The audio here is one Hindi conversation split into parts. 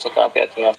तो काफी अच्छा।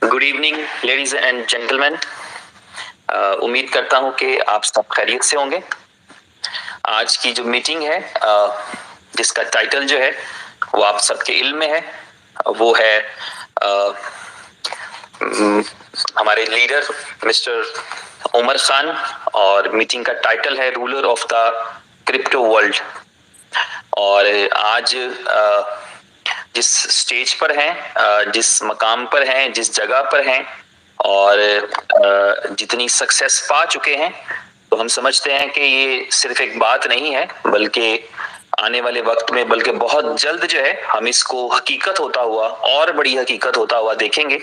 Good evening ladies and gentleman. उम्मीद करता हूं कि आप सब खैरियत से होंगे। आज की जो मीटिंग है जिसका टाइटल जो है वो आप सबके इल्म में है, वो है हमारे लीडर मिस्टर उमर खान, और मीटिंग का टाइटल है ruler of the crypto world. और आज जिस स्टेज पर हैं, जिस मकाम पर हैं, जिस जगह पर हैं और जितनी सक्सेस पा चुके हैं, तो हम समझते हैं कि ये सिर्फ एक बात नहीं है, बल्कि आने वाले वक्त में, बल्कि बहुत जल्द जो है हम इसको हकीकत होता हुआ, और बड़ी हकीकत होता हुआ देखेंगे।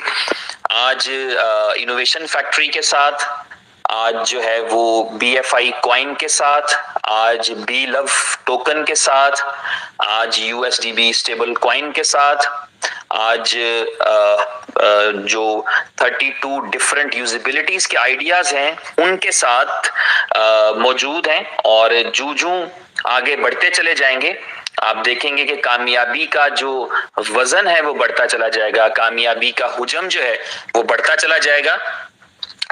आज इनोवेशन फैक्ट्री के साथ, आज जो है वो BFI कॉइन के साथ, आज बी लव टोकन के साथ, आज USDB स्टेबल कॉइन के साथ, आज जो 32 डिफरेंट यूजिबिलिटीज के आइडियाज हैं उनके साथ मौजूद हैं। और जूं आगे बढ़ते चले जाएंगे, आप देखेंगे कि कामयाबी का जो वजन है वो बढ़ता चला जाएगा, कामयाबी का हुजम जो है वो बढ़ता चला जाएगा।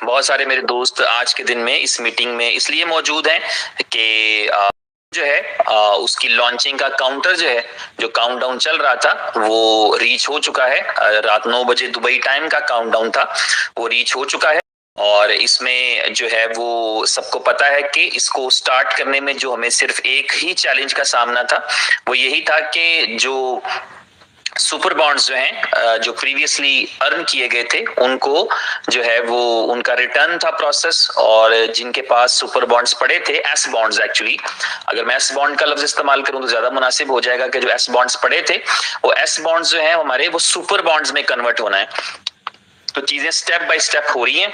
बहुत सारे मेरे दोस्त आज के दिन में इस मीटिंग में इसलिए मौजूद हैं कि जो है उसकी लॉन्चिंग का काउंटर जो है, जो काउंटडाउन चल रहा था वो रीच हो चुका है। रात 9 बजे दुबई टाइम का काउंटडाउन था, वो रीच हो चुका है। और इसमें जो है वो सबको पता है कि इसको स्टार्ट करने में जो हमें सिर्फ एक ही चैलेंज का सामना था, वो यही था कि जो सुपर बॉन्ड्स जो हैं, जो प्रीवियसली अर्न किए गए थे, उनको जो है वो उनका रिटर्न था प्रोसेस। और जिनके पास सुपर बॉन्ड्स पड़े थे, एस बॉन्ड्स, एक्चुअली अगर मैं एस बॉन्ड का लफ्ज इस्तेमाल करूं तो ज्यादा मुनासिब हो जाएगा कि जो एस बॉन्ड्स पड़े थे, वो एस बॉन्ड्स जो हैं हमारे, वो सुपर बॉन्ड्स में कन्वर्ट होना है। तो चीजें स्टेप बाय स्टेप हो रही हैं।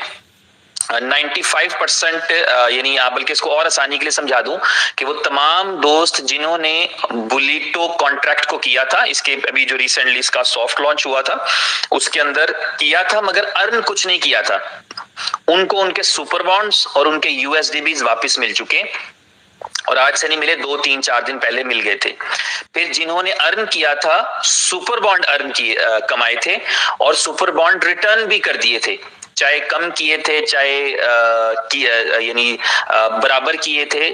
95% यानी आप, बल्कि इसको और आसानी के लिए समझा दूं कि वो तमाम दोस्त जिन्होंने बुलिटो कॉन्ट्रैक्ट को किया था, इसके अभी जो रिसेंटली इसका सॉफ्ट लॉन्च हुआ था उसके अंदर किया था मगर अर्न कुछ नहीं किया था, उनको उनके सुपर बॉन्ड्स और उनके USDBs वापस मिल चुके, और आज से नहीं मिले, 2 3 4 दिन पहले मिल गए थे। फिर जिन्होंने अर्न किया था, सुपर बॉन्ड अर्न किए, कमाए थे और सुपर बॉन्ड रिटर्न भी कर दिए थे, चाहे कम किए थे, चाहे यानी बराबर किए थे,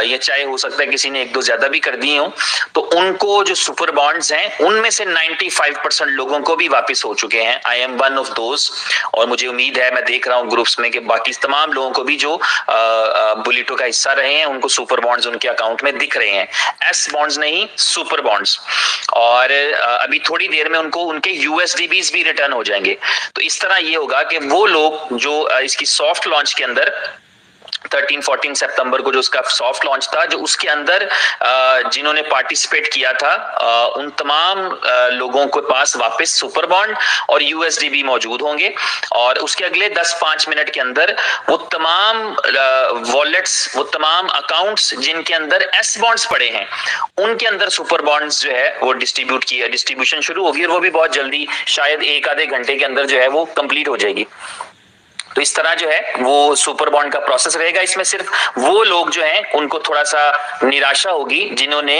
या चाहे हो सकता है किसी ने 1-2 ज्यादा भी कर दिए हो, तो उनको जो सुपर बॉन्ड्स हैं उनमें से 95% लोगों को भी वापस हो चुके हैं। I am one of those, और मुझे उम्मीद है, मैं देख रहा हूँ ग्रुप्स में कि बाकी तमाम लोगों को भी जो बुलिटो का हिस्सा रहे हैं उनको सुपर बॉन्ड्स उनके अकाउंट में दिख रहे हैं, एस बॉन्ड्स नहीं, सुपर बॉन्ड्स। और अभी थोड़ी देर में उनको उनके USDBs भी रिटर्न हो जाएंगे। तो इस तरह ये होगा कि वो लोग जो इसकी सॉफ्ट लॉन्च के अंदर 13-14 सितंबर को जो उसका सॉफ्ट लॉन्च था, जो उसके अंदर जिन्होंने पार्टिसिपेट किया था, उन तमाम लोगों के पास वापस सुपर बॉन्ड और USDB मौजूद होंगे। और उसके अगले 10-5 मिनट के अंदर वो तमाम वॉलेट्स, वो तमाम अकाउंट्स जिनके अंदर एस बॉन्ड्स पड़े हैं, उनके अंदर सुपर बॉन्ड्स जो है वो डिस्ट्रीब्यूशन शुरू होगी, और वो भी बहुत जल्दी, शायद 1-आधे घंटे के अंदर जो है वो कंप्लीट हो जाएगी। तो इस तरह जो है वो सुपर बॉन्ड का प्रोसेस रहेगा। इसमें सिर्फ वो लोग जो हैं उनको थोड़ा सा निराशा होगी जिन्होंने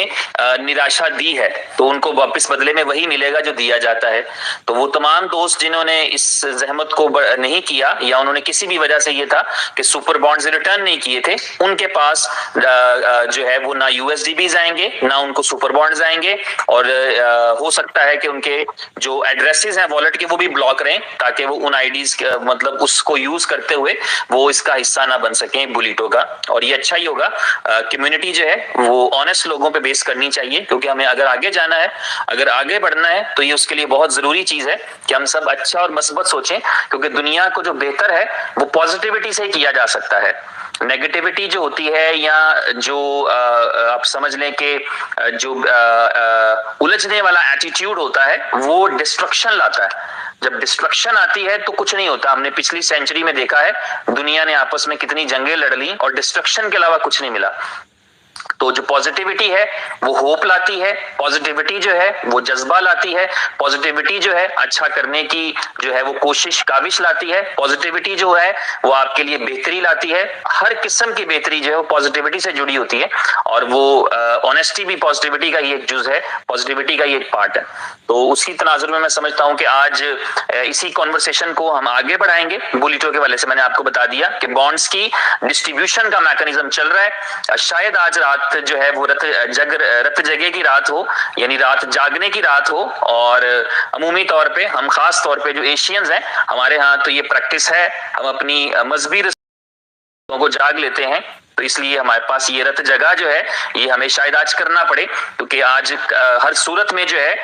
निराशा दी है, तो उनको वापस बदले में वही मिलेगा जो दिया जाता है। तो वो तमाम दोस्त जिन्होंने इस जहमत को नहीं किया, या उन्होंने किसी भी वजह से ये था कि सुपर बॉन्ड्स रिटर्न नहीं किए थे, उनके पास जो है वो ना USDBs आएंगे, ना उनको सुपर बॉन्ड्स आएंगे, और हो सकता है कि उनके जो एड्रेसेस हैं वॉलेट के वो भी ब्लॉक रहें, ताकि वो उन आईडीज मतलब उसको यूज करते हुए वो इसका हिस्सा ना बन सके बुलिटो का। और ये अच्छा ही होगा, कम्युनिटी जो है वो ऑनेस्ट लोगों पे बेस करनी चाहिए, क्योंकि हमें अगर आगे जाना है, अगर आगे बढ़ना है, तो ये उसके लिए बहुत जरूरी चीज है कि हम सब अच्छा और मस्बत सोचें, क्योंकि दुनिया को जो बेहतर है वो पॉजिटिविटी से ही किया जा सकता है। नेगेटिविटी जो होती है, या जो आप समझ लें कि जो उलझने वाला एटीट्यूड होता है, वो डिस्ट्रक्शन लाता है। जब डिस्ट्रक्शन आती है तो कुछ नहीं होता। हमने पिछली सेंचुरी में देखा है दुनिया ने आपस में कितनी जंगें लड़ ली और डिस्ट्रक्शन के अलावा कुछ नहीं मिला। तो जो पॉजिटिविटी है वो होप लाती है, पॉजिटिविटी जो है वो जज्बा लाती है, पॉजिटिविटी जो है अच्छा करने की जो है वो कोशिश काविश लाती है, पॉजिटिविटी जो है वो आपके लिए बेहतरी लाती है। हर किस्म की बेहतरी जो है वो पॉजिटिविटी से जुड़ी होती है, और वो ऑनेस्टी भी पॉजिटिविटी का ही एक जुज है, पॉजिटिविटी का ही एक पार्ट है। तो उसी तनाजुर में मैं समझता हूं कि आज इसी कॉन्वर्सेशन को हम आगे बढ़ाएंगे। बुलिटो के वाले से मैंने आपको बता दिया कि बॉन्ड्स की डिस्ट्रीब्यूशन का मैकेनिज्म चल रहा है। शायद आज रात जो है वो रत जगे की रात हो, यानी रात जागने की रात हो, और अमूमी तौर पे हम खास तौर पे जो एशियंस हैं हमारे यहाँ तो ये प्रैक्टिस है, हम अपनी मजहबी को जाग लेते हैं, तो इसलिए हमारे पास ये रत जगह जो है ये हमें शायद आज करना पड़े, क्योंकि आज हर सूरत में जो है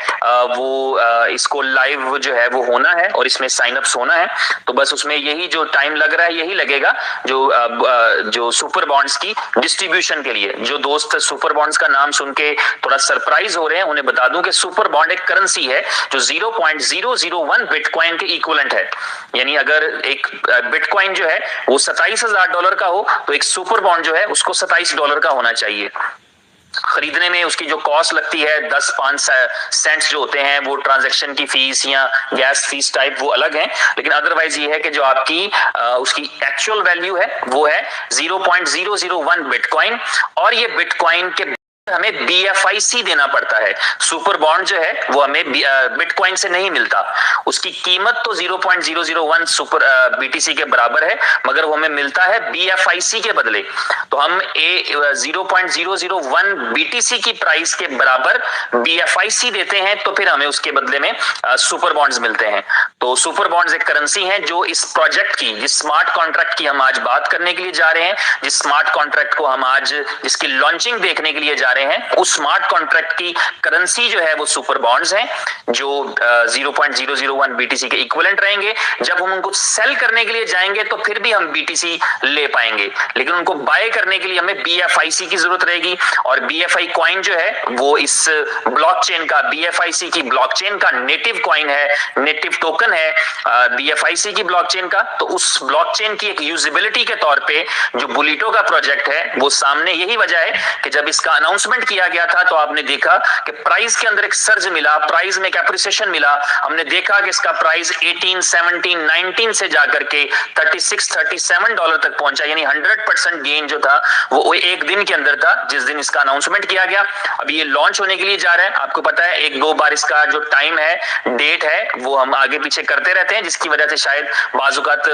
वो इसको लाइव जो है वो होना है और इसमें साइन अप्स होना है। तो बस उसमें यही जो टाइम लग रहा है यही लगेगा जो सुपर बॉन्ड्स की डिस्ट्रीब्यूशन के लिए। जो दोस्त सुपर बॉन्ड्स का नाम सुन के थोड़ा सरप्राइज हो रहे हैं, उन्हें बता दूं कि सुपर बॉन्ड एक करेंसी है जो 0.001 बिटकॉइन के इक्विवेलेंट है। यानी अगर एक बिटकॉइन जो है वो $27,000 का हो, तो एक सुपर बॉन्ड जो है उसको $27 का होना चाहिए। खरीदने में उसकी जो कॉस्ट लगती है 10-5 सेंट्स जो होते हैं, वो ट्रांजैक्शन की फीस या गैस फीस टाइप वो अलग है, लेकिन अदरवाइज ये है कि जो आपकी उसकी एक्चुअल वैल्यू है वो है 0.001 बिटकॉइन, और ये बिटकॉइन के हमें BFIC देना पड़ता है। सुपर बॉन्ड जो है वो हमें बिटकॉइन से नहीं मिलता, उसकी कीमत तो 0.001 सुपर BTC के बराबर है, मगर वो हमें मिलता है BFIC के बदले। तो हम 0.001 BTC की प्राइस के बराबर BFIC देते हैं, तो फिर हमें उसके बदले में सुपर बॉन्ड्स मिलते हैं। तो सुपर बॉन्ड्स एक करेंसी है जो इस प्रोजेक्ट की, जिस स्मार्ट कॉन्ट्रैक्ट की हम आज बात करने के लिए जा रहे हैं, जिस स्मार्ट कॉन्ट्रैक्ट को हम आज जिसकी लॉन्चिंग देखने के लिए जा रहे हैं, उस स्मार्ट कॉन्ट्रैक्ट की करेंसी जो है वो सुपर बॉन्ड्स हैं, जो 0.001 BTC के इक्विवेलेंट रहेंगे। जब हम उनको सेल करने के लिए जाएंगे तो फिर भी हम BTC ले पाएंगे, लेकिन उनको बाय करने के लिए हमें BFIC की जरूरत रहेगी। और BFI कॉइन जो है वो इस ब्लॉकचेन का, BFIC की ब्लॉकचेन का नेटिव कॉइन है, नेटिव टोकन है BFIC की ब्लॉकचेन का। तो उस ब्लॉकचेन की एक यूजिबिलिटी के तौर पे जो बुलिटो का प्रोजेक्ट है वो सामने, यही वजह है कि जब इसका अनाउंसमेंट किया गया था तो आपने देखा कि प्राइस के अंदर एक सर्ज मिला, प्राइस में एक एप्रिसिएशन मिला। हमने देखा कि इसका प्राइस 18, 17, 19 से जाकर के 36, $37 तक पहुंचा, यानी 100% गेन जो था वो एक दिन के अंदर था, जिस दिन इसका अनाउंसमेंट किया गया। अभी ये लॉन्च होने के लिए जा रहा है, आपको पता है 1-2 बार इसका जो टाइम है, डेट है, वो हम आगे पीछे करते रहते हैं, जिसकी वजह से शायद बाजुकात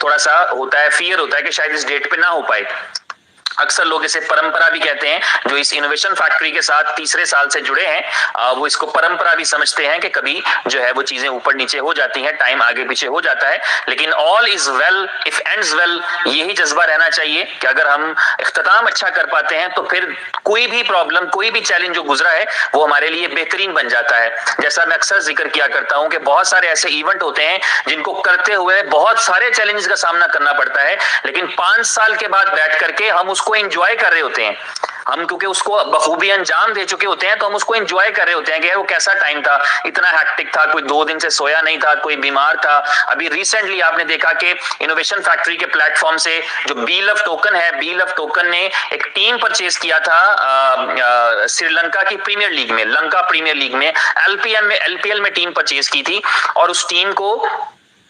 थोड़ा सा होता है, फियर होता है कि शायद इस डेट पे ना हो पाए। अक्सर लोग इसे परंपरा भी कहते हैं, जो इस इनोवेशन फैक्ट्री के साथ तीसरे साल से जुड़े हैं वो इसको परंपरा भी समझते हैं कि कभी जो है वो चीजें ऊपर नीचे हो जाती हैं, टाइम आगे पीछे हो जाता है, लेकिन all is well if ends well, यही जज्बा रहना चाहिए कि अगर हम इख्तिताम अच्छा कर पाते हैं तो फिर कोई भी प्रॉब्लम, कोई भी चैलेंज जो गुजरा है वो हमारे लिए बेहतरीन बन जाता है। जैसा मैं अक्सर जिक्र किया करता हूं कि बहुत सारे ऐसे इवेंट होते हैं जिनको करते हुए बहुत सारे चैलेंजेस का सामना करना पड़ता है, लेकिन 5 साल के बाद बैठ करके हम उसको एंजॉय कर रहे होते हैं। हम क्योंकि उसको बखूबी अंजाम दे चुके होते हैं तो हम उसको एंजॉय कर रहे होते हैं कि यार वो कैसा टाइम था, इतना हैक्टिक था, कोई 2 दिन से सोया नहीं था, कोई बीमार था। अभी रिसेंटली आपने देखा कि इनोवेशन फैक्ट्री के प्लेटफॉर्म से जो BLove टोकन है, BLove टोकन ने एक टीम परचेज किया था श्रीलंका की प्रीमियर लीग में, लंका प्रीमियर लीग में, LPL में टीम परचेज की थी, और उस टीम को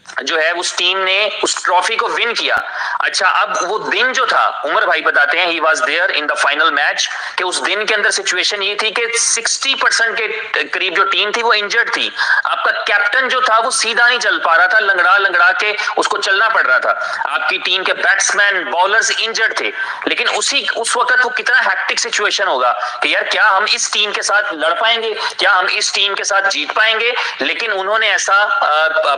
जो है उस टीम ने उस ट्रॉफी को विन किया। अच्छा, अब वो दिन जो था, उमर भाई बताते हैं, he was there in the final match, कि उस दिन के अंदर सिचुएशन ये थी कि 60% के करीब जो टीम थी वो इंजर्ड थी। आपका कैप्टन जो था वो सीधा नहीं चल पा रहा था, लंगड़ा के उसको चलना पड़ रहा था। आपकी टीम के बैट्समैन, बॉलर्स इंजर्ड थे, लेकिन उस वक्त वो कितना हैक्टिक सिचुएशन होगा कि यार क्या हम इस टीम के साथ लड़ पाएंगे, क्या हम इस टीम के साथ जीत पाएंगे। लेकिन उन्होंने ऐसा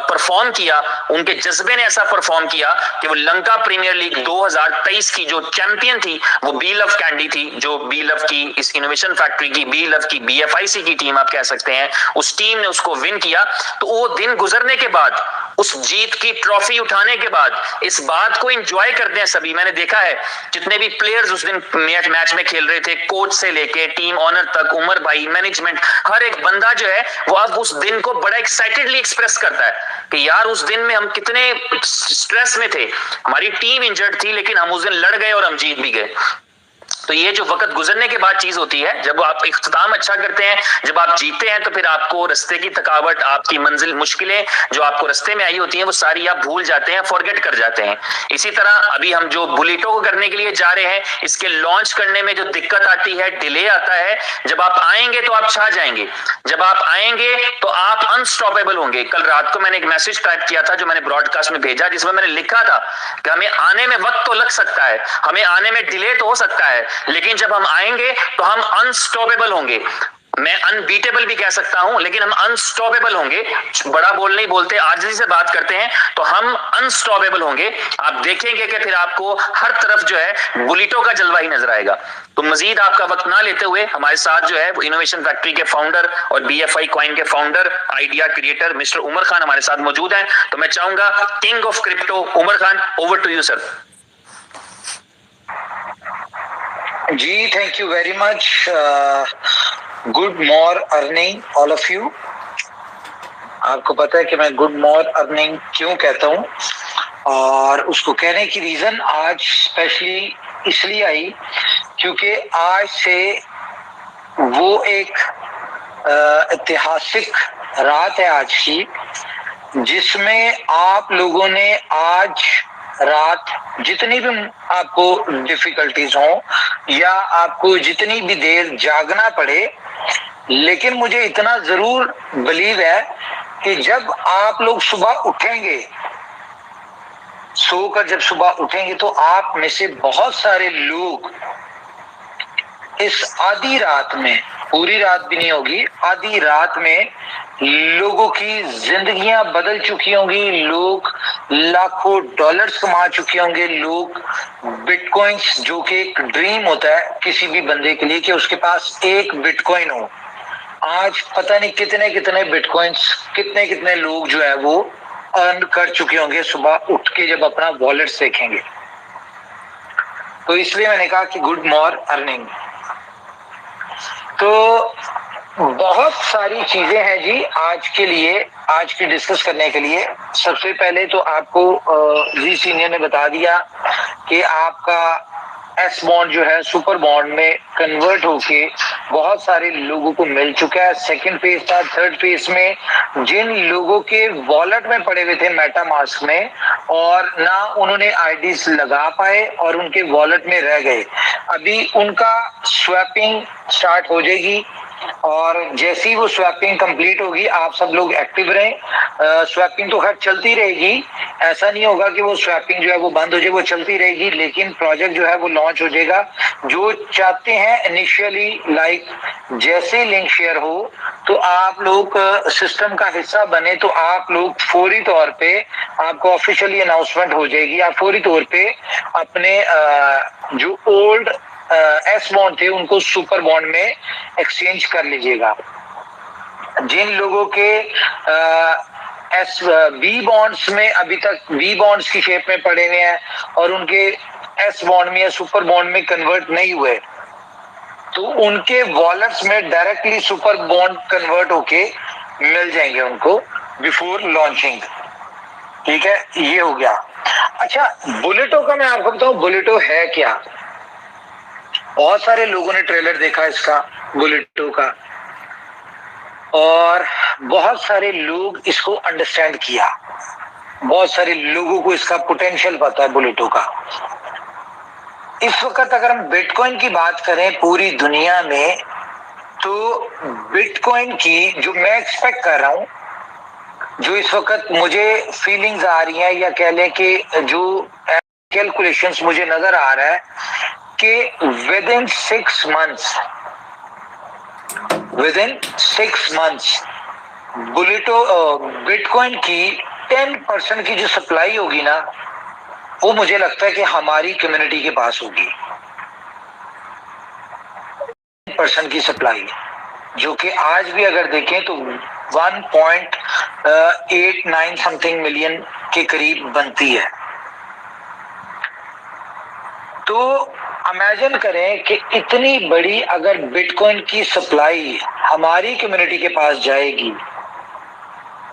परफॉर्म किया, उनके जज्बे ने ऐसा परफॉर्म किया कि वो लंका प्रीमियर लीग 2023 की जो चैंपियन थी वो BLove कैंडी थी, जो BLove की इस इनोवेशन फैक्ट्री की, BLove की BFIC की टीम आप कह सकते हैं, उस टीम ने उसको विन किया। तो वो दिन गुजरने के बाद, उस जीत की ट्रॉफी उठाने के बाद, इस बात को एंजॉय करते हैं सभी। मैंने देखा है जितने भी प्लेयर्स उस दिन मैच में खेल रहे थे, कोच से लेके टीम ऑनर तक, उमर भाई, मैनेजमेंट, हर एक बंदा जो है वो अब उस दिन को बड़ा एक्साइटेडली एक्सप्रेस करता है कि यार उस दिन में हम कितने स्ट्रेस में थे, हमारी टीम इंजर्ड थी, लेकिन हम उस दिन लड़ गए और हम जीत भी गए। तो ये जो वक्त गुजरने के बाद चीज होती है, जब आप इख्तिताम अच्छा करते हैं, जब आप जीते हैं, तो फिर आपको रास्ते की थकावट, आपकी मंजिल, मुश्किलें जो आपको रास्ते में आई होती हैं, वो सारी आप भूल जाते हैं, फॉरगेट कर जाते हैं। इसी तरह अभी हम जो बुलेटो को करने के लिए जा रहे हैं, इसके लॉन्च करने में जो दिक्कत आती है, डिले आता है, जब आप आएंगे तो आप छा जाएंगे, जब आप आएंगे तो आप अनस्टॉपेबल होंगे। कल रात को मैंने एक मैसेज टाइप किया था जो मैंने ब्रॉडकास्ट में भेजा, जिसमें मैंने लिखा था कि हमें आने में वक्त तो लग सकता है, हमें आने में डिले तो हो सकता है, लेकिन जब हम आएंगे तो हम अनस्टॉपेबल होंगे। मैं अनबीटेबल भी कह सकता हूं, लेकिन हम अनस्टॉपेबल होंगे। बड़ा बोल नहीं बोलते, आजिज़ी से बात करते हैं, तो हम अनस्टॉपेबल होंगे। आप देखेंगे कि फिर आपको हर तरफ जो है बुलेटो का जलवा ही नजर आएगा। तो मजीद आपका वक्त ना लेते हुए हमारे साथ जो है वो इनोवेशन फैक्ट्री के फाउंडर और BFI कॉइन के founder, idea creator mister Umar Khan हमारे साथ मौजूद हैं। तो मैं चाहूंगा king of crypto Umar Khan, over to you sir. जी, thank you very much. Good morning all of you. आपको पता है कि मैं गुड मॉर अर्निंग क्यों कहता हूँ, और उसको कहने की रीजन आज स्पेशली इसलिए आई क्योंकि आज से वो एक ऐतिहासिक रात है आज की, जिसमें आप लोगों ने आज रात जितनी भी आपको डिफिकल्टीज हो या आपको जितनी भी देर जागना पड़े, लेकिन मुझे इतना जरूर बिलीव है कि जब आप लोग सुबह उठेंगे, सोकर जब सुबह उठेंगे, तो आप में से बहुत सारे लोग इस आधी रात में, पूरी रात भी नहीं होगी, आधी रात में लोगों की जिंदगियां बदल चुकी होंगी, लोग लाखों डॉलर्स कमा चुके होंगे, लोग बिटकॉइंस, जो कि एक ड्रीम होता है किसी भी बंदे के लिए कि उसके पास एक बिटकॉइन हो, आज पता नहीं कितने कितने बिटकॉइंस, कितने कितने लोग जो है वो अर्न कर चुके होंगे सुबह उठ के जब अपना वॉलेट देखेंगे। तो इसलिए मैंने कहा कि गुड मॉर अर्निंग। तो बहुत सारी चीजें हैं जी आज के लिए, आज की डिस्कस करने के लिए। सबसे पहले तो आपको जी सीनियर ने बता दिया कि आपका एस बॉन्ड जो है सुपर बॉन्ड में कन्वर्ट होके बहुत सारे लोगों को मिल चुका है। सेकंड फेज था, थर्ड फेज में जिन लोगों के वॉलेट में पड़े हुए थे मेटा मास्क में और ना उन्होंने आईडीज लगा पाए और उनके वॉलेट में रह गए, अभी उनका स्वैपिंग स्टार्ट हो जाएगी, और जैसे ही वो स्वैपिंग कंप्लीट होगी आप सब लोग एक्टिव रहें। स्वैपिंग तो खैर चलती रहेगी, ऐसा नहीं होगा कि वो स्वैपिंग जो है वो बंद हो जाए, वो चलती रहेगी, लेकिन प्रोजेक्ट जो है वो लॉन्च हो जाएगा। जो चाहते हैं इनिशियली लाइक जैसे लिंक शेयर हो तो आप लोग सिस्टम का हिस्सा बने, तो आप लोग फौरी तौर पे आपको ऑफिशियली अनाउंसमेंट हो जाएगी, आप फौरी तौर पे अपने जो ओल्ड एस बॉन्ड थे उनको सुपर बॉन्ड में एक्सचेंज कर लीजिएगा। जिन लोगों के एस बी बॉन्ड्स में अभी तक बी बॉन्ड्स की शेप में पड़े हुए हैं और उनके एस बॉन्ड में या सुपर बॉन्ड में कन्वर्ट नहीं हुए, तो उनके वॉलेट्स में डायरेक्टली सुपर बॉन्ड कन्वर्ट होके मिल जाएंगे उनको बिफोर लॉन्चिंग। ठीक है, ये हो गया। अच्छा, बुलेटो का मैं आपको बताऊं, बुलेटो है क्या। बहुत सारे लोगों ने ट्रेलर देखा इसका, बुलेटो का, और बहुत सारे लोग इसको अंडरस्टैंड किया, बहुत सारे लोगों को इसका पोटेंशियल पता है बुलेटो का। इस वक्त अगर हम बिटकॉइन की बात करें पूरी दुनिया में, तो बिटकॉइन की जो मैं एक्सपेक्ट कर रहा हूं, जो इस वक्त मुझे फीलिंग्स आ रही हैं, या कह लें कि जो कैलकुलेशंस मुझे नजर आ रहा है कि विद इन 6 मंथ्स बुलेटो बिटकॉइन की 10% की जो सप्लाई होगी ना, वो मुझे लगता है कि हमारी कम्युनिटी के पास होगी। 10% की सप्लाई, जो कि आज भी अगर देखें तो 1.89 समथिंग मिलियन के करीब बनती है। तो इमेजिन करें कि इतनी बड़ी अगर बिटकॉइन की सप्लाई हमारी कम्युनिटी के पास जाएगी,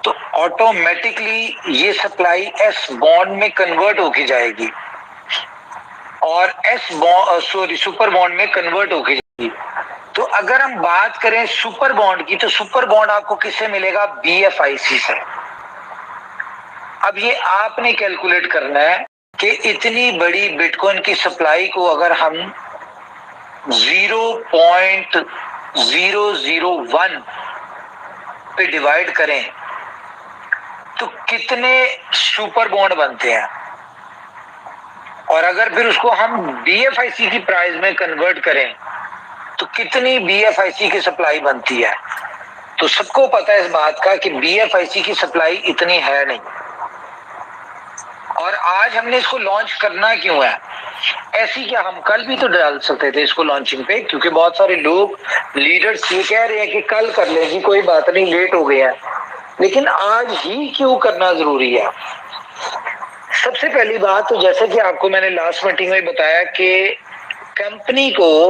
तो ऑटोमेटिकली ये सप्लाई एस बॉन्ड में कन्वर्ट होके जाएगी, और सुपर बॉन्ड में कन्वर्ट होके जाएगी। तो अगर हम बात करें सुपर बॉन्ड की, तो सुपर बॉन्ड आपको किससे मिलेगा? BFIC से। अब ये आपने कैलकुलेट करना है कि इतनी बड़ी बिटकॉइन की सप्लाई को अगर हम 0.001 पे डिवाइड करें तो कितने सुपर बॉन्ड बनते हैं, और अगर फिर उसको हम BFIC की प्राइस में कन्वर्ट करें तो कितनी BFIC की सप्लाई बनती है। तो सबको पता है इस बात का कि BFIC की सप्लाई इतनी है नहीं। और आज हमने इसको लॉन्च करना क्यों है? ऐसी क्या, हम कल भी तो डाल सकते थे इसको लॉन्चिंग पे, क्योंकि बहुत सारे लोग लीडर्स ये कह रहे हैं कि कल कर लेगी, कोई बात नहीं, लेट हो गया, लेकिन आज ही क्यों करना जरूरी है? सबसे पहली बात तो जैसे कि आपको मैंने लास्ट मीटिंग में बताया कि कंपनी को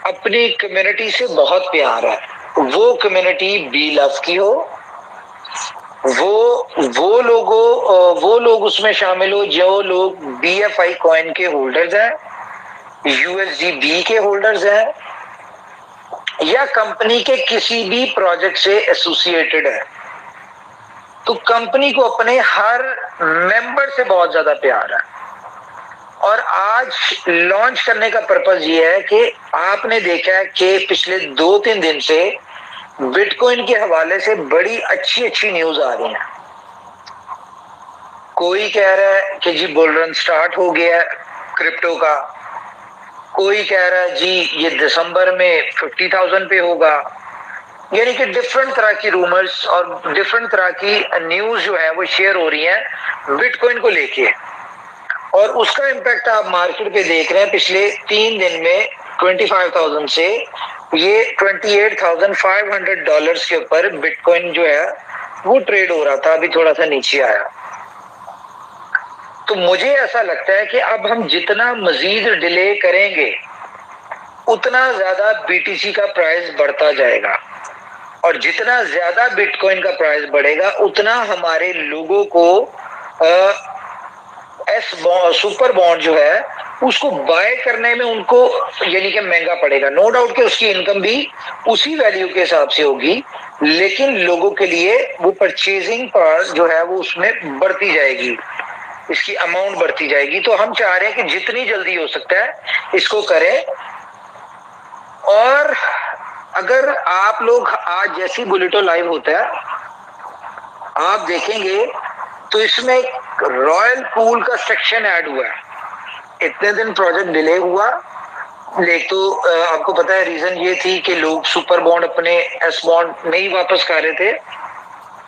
अपनी कम्युनिटी से बहुत प्यार है। वो कम्युनिटी BLove की हो, वो लोग उसमें शामिल हो जो लोग BFI कॉइन के होल्डर्स हैं, USDB के होल्डर्स हैं, या कंपनी के किसी भी प्रोजेक्ट से एसोसिएटेड है। तो कंपनी को अपने हर मेंबर से बहुत ज्यादा प्यार है। और आज लॉन्च करने का पर्पस ये है कि आपने देखा है कि पिछले 2-3 दिन से बिटकॉइन के हवाले से बड़ी अच्छी न्यूज आ रही है। कोई कह रहा है कि जी बुल रन स्टार्ट हो गया है क्रिप्टो का, कोई कह रहा है जी ये दिसंबर में 50,000 पे होगा। यानी कि डिफरेंट तरह की रूमर्स और डिफरेंट तरह की न्यूज जो है वो शेयर हो रही है बिटकॉइन को लेके, और उसका इम्पैक्ट आप मार्केट पे देख रहे हैं। पिछले 3 दिन में 25,000 से ये $28,500 के ऊपर बिटकॉइन जो है वो ट्रेड हो रहा था, अभी थोड़ा सा नीचे आया। तो मुझे ऐसा लगता है कि अब हम जितना मजीद डिले करेंगे उतना ज्यादा BTC का प्राइस बढ़ता जाएगा, और जितना ज्यादा बिटकॉइन का प्राइस बढ़ेगा उतना हमारे लोगों को सुपर बॉन्ड जो है उसको बाय करने में उनको यानी कि महंगा पड़ेगा। नो डाउट कि उसकी इनकम भी उसी वैल्यू के हिसाब से होगी, लेकिन लोगों के लिए वो परचेजिंग पावर जो है वो उसमें बढ़ती जाएगी, इसकी अमाउंट बढ़ती जाएगी। तो हम चाह रहे हैं कि जितनी जल्दी हो सकता है इसको करें। और अगर आप लोग आज जैसी बुलेटो लाइव होता है आप देखेंगे तो इसमें एक रॉयल पूल का सेक्शन ऐड हुआ है। इतने दिन प्रोजेक्ट डिले हुआ, लेकिन तो आपको पता है रीजन ये थी कि लोग सुपर बॉन्ड अपने एस बॉन्ड नहीं वापस कर रहे थे,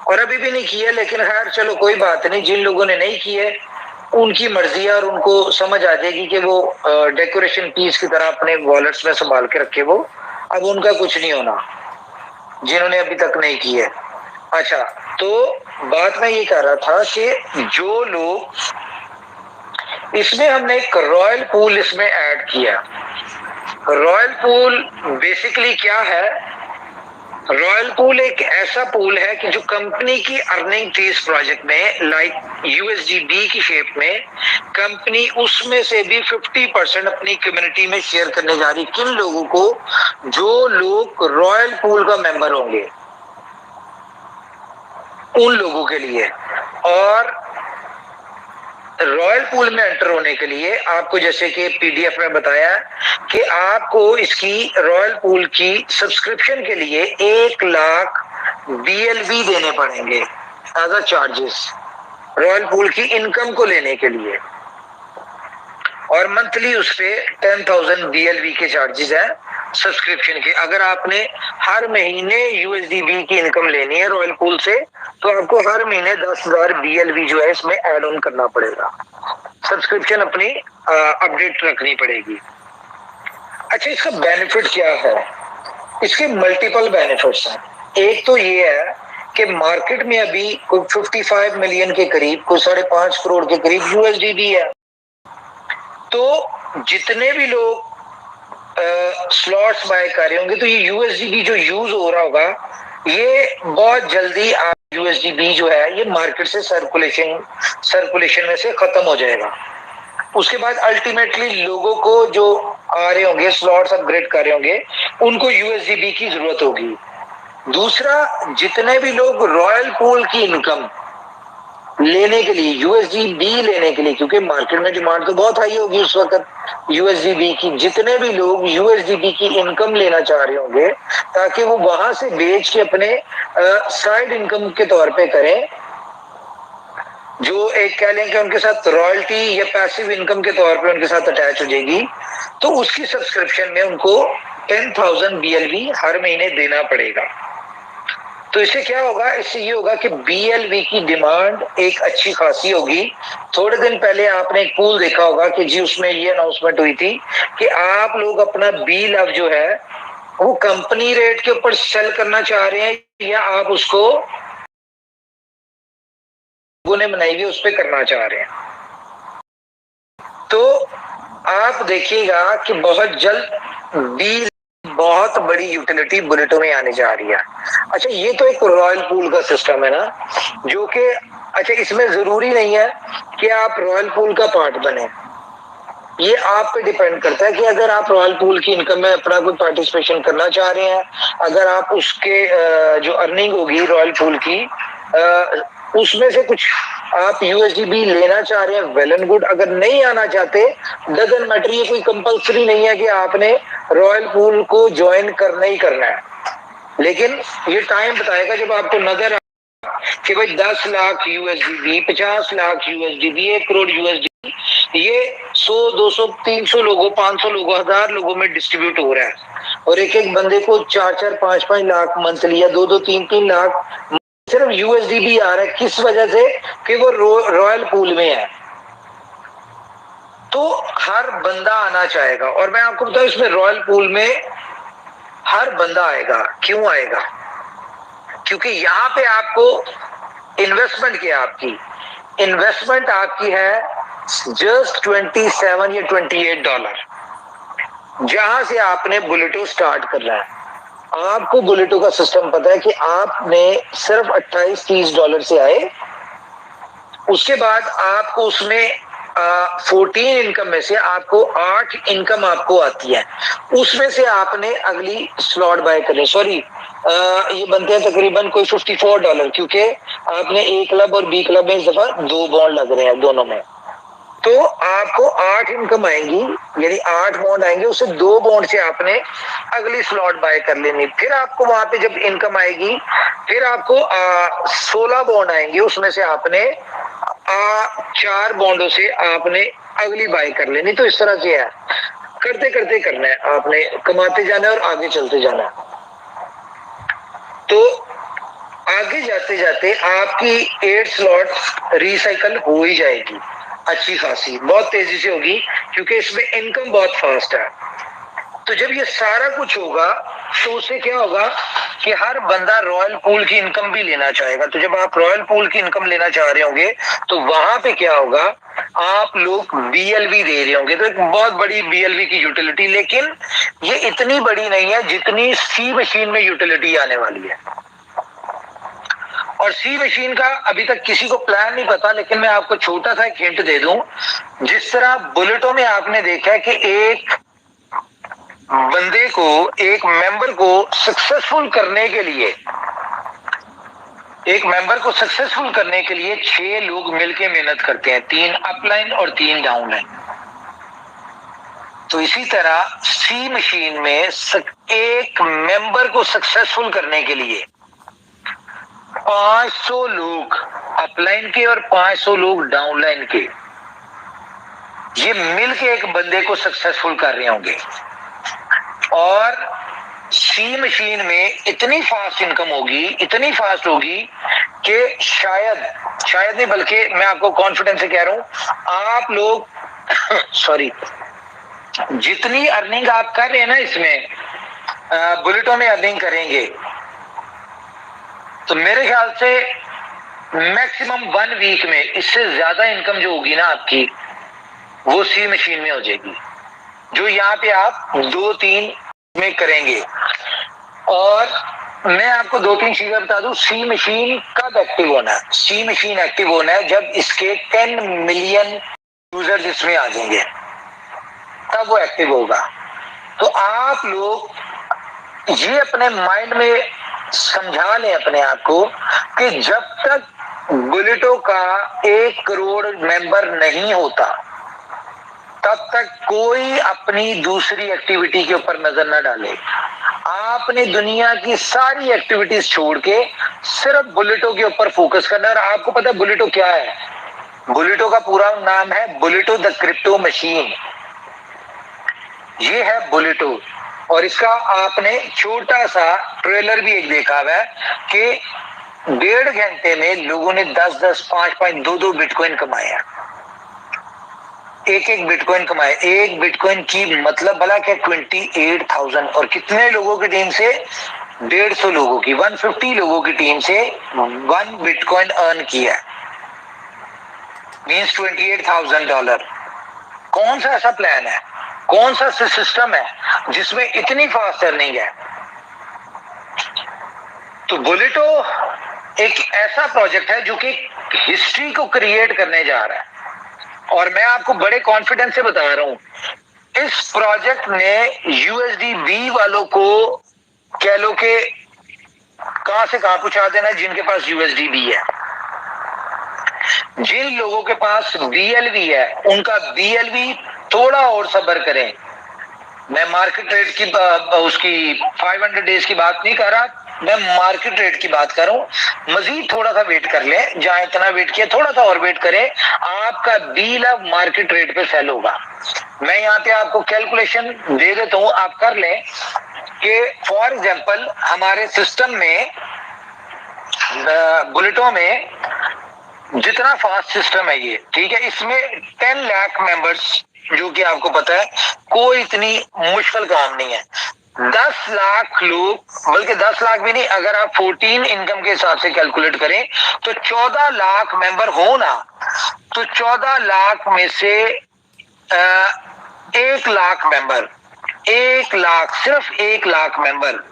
और अभी भी नहीं किया। लेकिन खैर चलो कोई बात नहीं, जिन लोगों ने नहीं किए उनकी मर्जी है, और उनको समझ आ जाएगी कि वो डेकोरेशन पीस की तरह अपने वॉलेट्स में संभाल के रखे, वो अब उनका कुछ नहीं होना जिन्होंने अभी तक नहीं किया। अच्छा, तो बात मैं ये कह रहा था कि जो लोग इसमें हमने एक रॉयल पूल इसमें ऐड किया। रॉयल पूल बेसिकली क्या है? रॉयल पूल एक ऐसा पूल है कि जो कंपनी की अर्निंग थी इस प्रोजेक्ट में, लाइक USDB की शेप में, कंपनी उसमें से भी 50% अपनी कम्युनिटी में शेयर करने जा रही। किन लोगों को? जो लोग रॉयल पूल का मेंबर होंगे उन लोगों के लिए। और रॉयल पूल में एंटर होने के लिए आपको, जैसे कि PDF में बताया कि आपको इसकी रॉयल पूल की सब्सक्रिप्शन के लिए 1 लाख BLV देने पड़ेंगे as a charges, royal pool की इनकम को लेने के लिए। और मंथली उस पे 10,000 BLV के चार्जेस हैं सब्सक्रिप्शन के। अगर आपने हर महीने USDB की इनकम लेनी है रॉयल पूल से, तो आपको हर महीने 10,000 BLV जो है इसमें ऐड ऑन करना पड़ेगा, सब्सक्रिप्शन अपनी अपडेट रखनी पड़ेगी। अच्छा, इसका बेनिफिट क्या है? इसके मल्टीपल बेनिफिट्स हैं। एक तो ये है कि मार्केट में अभी कोई 55 मिलियन के करीब, कोई 5.5 करोड़ के करीब USDB है। तो जितने भी लोग स्लॉट्स बाय कर रहे होंगे तो ये USDB जो यूज हो रहा होगा, ये बहुत जल्दी USDB जो है ये मार्केट से सर्कुलेशन में से खत्म हो जाएगा। उसके बाद अल्टीमेटली लोगों को जो आ रहे होंगे स्लॉट्स अपग्रेड कर रहे होंगे उनको यूएसडीबी की जरूरत होगी। दूसरा, जितने भी लोग रॉयल पूल की इनकम लेने के लिए यूएसडीबी लेने के लिए, क्योंकि मार्केट में डिमांड तो बहुत हाई होगी उस वक्त यूएसडीबी की, जितने भी लोग यूएसडीबी की इनकम लेना चाह रहे होंगे ताकि वो वहां से बेच के अपने साइड इनकम के तौर पे करें, जो एक कह लें कि उनके साथ रॉयल्टी या पैसिव इनकम के तौर पे उनके साथ अटैच हो जाएगी, तो उसकी सब्सक्रिप्शन में उनको 10,000 बीएलवी हर महीने देना पड़ेगा। तो इससे क्या होगा, इससे ये होगा कि बीएलवी की डिमांड एक अच्छी खासी होगी। थोड़े दिन पहले आपने एक पूल देखा होगा कि जी उसमें ये अनाउंसमेंट हुई थी कि आप लोग अपना बी लव जो है वो कंपनी रेट के ऊपर सेल करना चाह रहे हैं या आप उसको ने बनाई हुई उस पर करना चाह रहे हैं। तो आप देखिएगा कि बहुत जल्द बी बहुत बड़ी यूटिलिटी बुलेटों में आने जा रही है। अच्छा, ये तो एक रॉयल पूल का सिस्टम है ना, जो कि अच्छा इसमें जरूरी नहीं है कि आप रॉयल पूल का पार्ट बने, ये आप पे डिपेंड करता है कि अगर आप रॉयल पूल की इनकम में अपना कोई पार्टिसिपेशन करना चाह रहे हैं, अगर आप उसके जो अर्निंग होगी रॉयल पूल की उसमें से कुछ आप यूएसडीबी लेना चाह रहे हैं, वेल एंड गुड। अगर नहीं आना चाहते, डजंट मैटर, ये कोई कंपलसरी नहीं है कि आपने रॉयल पूल को ज्वाइन करना ही करना है, लेकिन ये टाइम बताएगा जब आपको नजर कि भाई 10 लाख यूएसडीबी, 50 लाख यूएसडीबी, 1 करोड़ यूएसडीबी ये 100, 200, 300 लोगों, 500 लोगों, 1000 लोगों में डिस्ट्रीब्यूट हो रहा है और एक एक बंदे को 4-4, 5-5 लाख मंथली या 2-2, 3-3 लाख सिर्फ यूएसडीबी आ रहा है। किस वजह से? कि वो रॉयल पूल में है। तो हर बंदा आना चाहेगा और मैं आपको बताऊं इसमें रॉयल पूल में हर बंदा आएगा। क्यों आएगा? क्योंकि यहां पे आपको इन्वेस्टमेंट क्या है, आपकी इन्वेस्टमेंट आपकी है जस्ट $27 या $28, जहां से आपने बुलेटो स्टार्ट करना है। आपको बुलेटो का सिस्टम पता है कि आपने सिर्फ $28-30 से आए, उसके बाद आपको उसमें 14 इनकम में से आपको 8 इनकम आपको आती है, उसमें से आपने अगली स्लॉट बाय करनी। सॉरी, ये बनते हैं तकरीबन कोई $54, क्योंकि आपने ए क्लब और बी क्लब में इस दफा 2 बॉन्ड लग रहे हैं दोनों में, तो आपको 8 इनकम आएंगी, यानी 8 बॉन्ड आएंगे, उससे 2 बॉन्ड से आपने अगली स्लॉट बाय कर लेनी। फिर आपको वहां पे जब इनकम आएगी, फिर आपको 16 बॉन्ड आएंगे, उसमें से आपने 4 बॉन्डों से आपने अगली बाय कर लेनी। तो इस तरह से है, करते करते करना है, आपने कमाते जाना है और आगे चलते जाना है। तो आगे जाते जाते आपकी 8 स्लॉट रिसाइकल हो ही जाएगी, अच्छी खासी, बहुत तेजी से होगी, क्योंकि इसमें इनकम बहुत फास्ट है। तो जब ये सारा कुछ होगा तो उससे क्या होगा कि हर बंदा रॉयल पूल की इनकम भी लेना चाहेगा। तो जब आप रॉयल पूल की इनकम लेना चाह रहे होंगे तो वहां पे क्या होगा, आप लोग बीएलवी दे रहे होंगे, तो एक बहुत बड़ी बीएलवी की यूटिलिटी, लेकिन ये इतनी बड़ी नहीं है जितनी सी मशीन में यूटिलिटी आने वाली है। और सी मशीन का अभी तक किसी को प्लान नहीं पता, लेकिन मैं आपको छोटा सा एक हिंट दे दूं। जिस तरह बुलेटों में आपने देखा है कि एक बंदे को, एक मेंबर को सक्सेसफुल करने के लिए, एक मेंबर को सक्सेसफुल करने के लिए 6 लोग मिलकर मेहनत करते हैं, 3 अपलाइन और 3 डाउनलाइन। तो इसी तरह सी मशीन में एक मेंबर को सक्सेसफुल करने के लिए 500 लोग अपलाइन के और 500 लोग डाउनलाइन के, ये मिलके एक बंदे को सक्सेसफुल कर रहे होंगे। और सी मशीन में इतनी फास्ट इनकम होगी, इतनी फास्ट होगी कि शायद नहीं, बल्कि मैं आपको कॉन्फिडेंस से कह रहा हूं, आप लोग सॉरी, जितनी अर्निंग आप कर रहे हैं ना इसमें, बुलेटों में अर्निंग करेंगे, तो मेरे ख्याल से मैक्सिमम 1 वीक में इससे ज्यादा इनकम जो होगी ना आपकी, वो सी मशीन में हो जाएगी, जो यहाँ पे आप 2-3 में करेंगे। और मैं आपको 2-3 चीजें बता दूं, सी मशीन कब एक्टिव होना है। सी मशीन एक्टिव होना है जब इसके 10 मिलियन यूजर्स इसमें आ जाएंगे, तब वो एक्टिव होगा। तो आप लोग ये अपने माइंड में समझा लें अपने आप को कि जब तक बुलेटो का 1 करोड़ मेंबर नहीं होता तब तक कोई अपनी दूसरी एक्टिविटी के ऊपर नजर ना डाले। आपने दुनिया की सारी एक्टिविटीज छोड़ के सिर्फ बुलेटो के ऊपर फोकस करना है। और आपको पता है बुलेटो क्या है? बुलेटो का पूरा नाम है बुलेटो द क्रिप्टो मशीन। ये है बुलेटो, और इसका आपने छोटा सा ट्रेलर भी एक देखा हुआ है कि 1.5 घंटे में लोगों ने 10-10, 5-5, 2-2 बिटकॉइन कमाए हैं। एक बिटकॉइन कमाए। एक बिटकॉइन की मतलब भला क्या 28,000, और कितने लोगों की टीम से? 150 लोगों की, 150 लोगों की टीम से 1 बिटकॉइन अर्न किया, मीन्स $28,000। कौन सा ऐसा प्लान है, कौन सा सिस्टम है जिसमें इतनी फास्ट अर्निंग है? तो बुलेटो एक ऐसा प्रोजेक्ट है जो कि हिस्ट्री को क्रिएट करने जा रहा है, और मैं आपको बड़े कॉन्फिडेंस से बता रहा हूं इस प्रोजेक्ट ने यूएसडीबी वालों को कह लो कि कहां से कहां पहुंचा देना है। जिनके पास यूएसडीबी है, जिन लोगों के पास बीएलवी है, उनका बीएलवी थोड़ा और सब्र करें। मैं मार्केट रेट की उसकी 500 डेज की बात नहीं कर रहा, मैं मार्केट रेट की बात कर रहा हूं। मजीद थोड़ा सा वेट कर ले, जहां इतना वेट किया थोड़ा सा और वेट करें, आपका डील अब मार्केट रेट पे सेल होगा। मैं यहाँ पे आपको कैलकुलेशन दे देता हूं, आप कर लें कि फॉर एग्जांपल हमारे सिस्टम में बुलेटो में जितना फास्ट सिस्टम है ये, ठीक है, इसमें 10 लाख मेंबर्स, जो कि आपको पता है कोई इतनी मुश्किल काम नहीं है। 10 लाख लोग, बल्कि 10 लाख भी नहीं, अगर आप 14 इनकम के हिसाब से कैलकुलेट करें तो 14 लाख मेंबर हो ना, तो 14 लाख में से 1 लाख मेंबर, 1 लाख, सिर्फ 1 लाख मेंबर